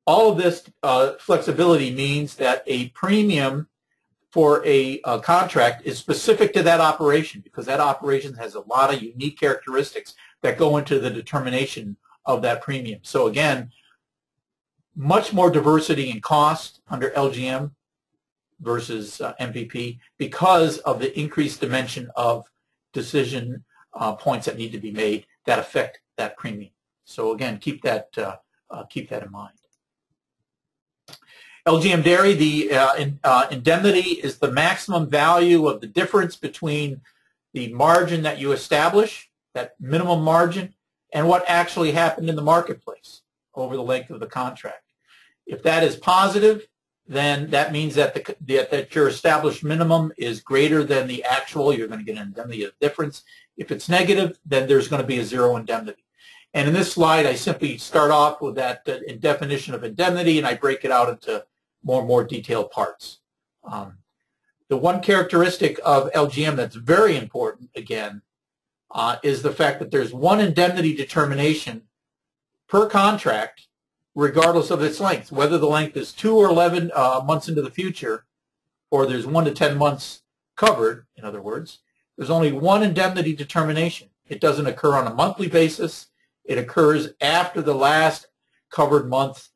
All of this flexibility means that a premium for a contract is specific to that operation, because that operation has a lot of unique characteristics that go into the determination of that premium. So again, much more diversity in cost under LGM versus MPP because of the increased dimension of decision points that need to be made that affect that premium. So again, keep that in mind. LGM Dairy, the indemnity is the maximum value of the difference between the margin that you establish, that minimum margin, and what actually happened in the marketplace over the length of the contract. If that is positive, then that means that that your established minimum is greater than the actual. You're going to get an indemnity of difference. If it's negative, then there's going to be a zero indemnity. And in this slide, I simply start off with that definition of indemnity, and I break it out into more detailed parts. The one characteristic of LGM that's very important, again, is the fact that there's one indemnity determination per contract, regardless of its length, whether the length is 2 or 11 months into the future, or there's 1 to 10 months covered. In other words, there's only one indemnity determination. It doesn't occur on a monthly basis. It occurs after the last covered month's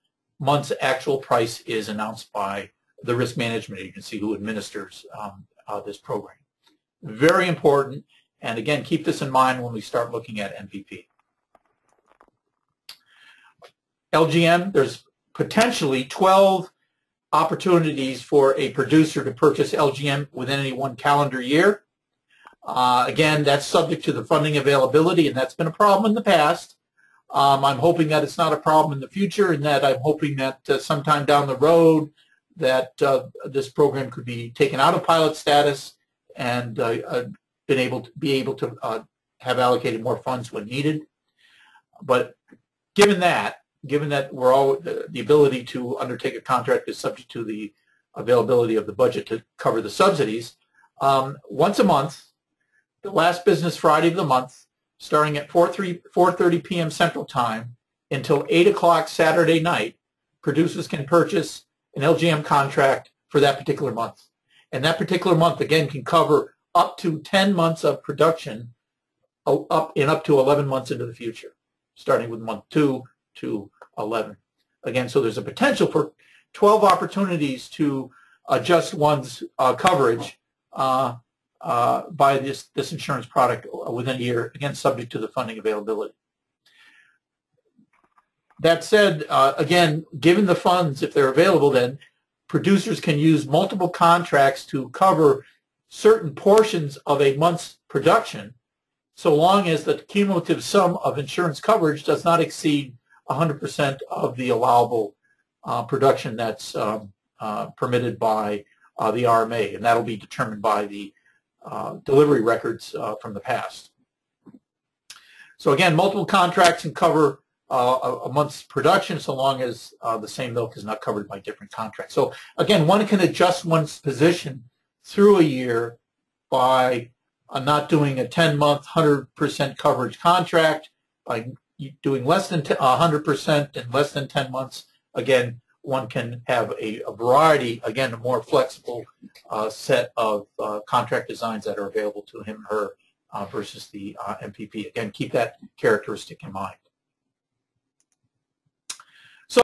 actual price is announced by the risk management agency who administers this program. Very important, and again, keep this in mind when we start looking at MPP. LGM, there's potentially 12 opportunities for a producer to purchase LGM within any one calendar year. Again, that's subject to the funding availability, and that's been a problem in the past. I'm hoping that it's not a problem in the future, and that I'm hoping that sometime down the road that this program could be taken out of pilot status and be able to have allocated more funds when needed. But given that we're all the ability to undertake a contract is subject to the availability of the budget to cover the subsidies, once a month, the last business Friday of the month, starting at 4:30 p.m. Central Time until 8 o'clock Saturday night, producers can purchase an LGM contract for that particular month. And that particular month, again, can cover up to 10 months of production up to 11 months into the future, starting with month 2 to 11. Again, so there's a potential for 12 opportunities to adjust one's coverage by this insurance product within a year, again, subject to the funding availability. That said, again, given the funds, if they're available, then producers can use multiple contracts to cover certain portions of a month's production, so long as the cumulative sum of insurance coverage does not exceed 100% of the allowable production that's permitted by the RMA, and that'll be determined by the delivery records from the past. So again, multiple contracts can cover a month's production so long as the same milk is not covered by different contracts. So again, one can adjust one's position through a year by not doing a 10-month 100% coverage contract, by doing less than 100% in less than 10 months. Again, one can have a variety, again, a more flexible set of contract designs that are available to him or her versus the MPP. Again, keep that characteristic in mind.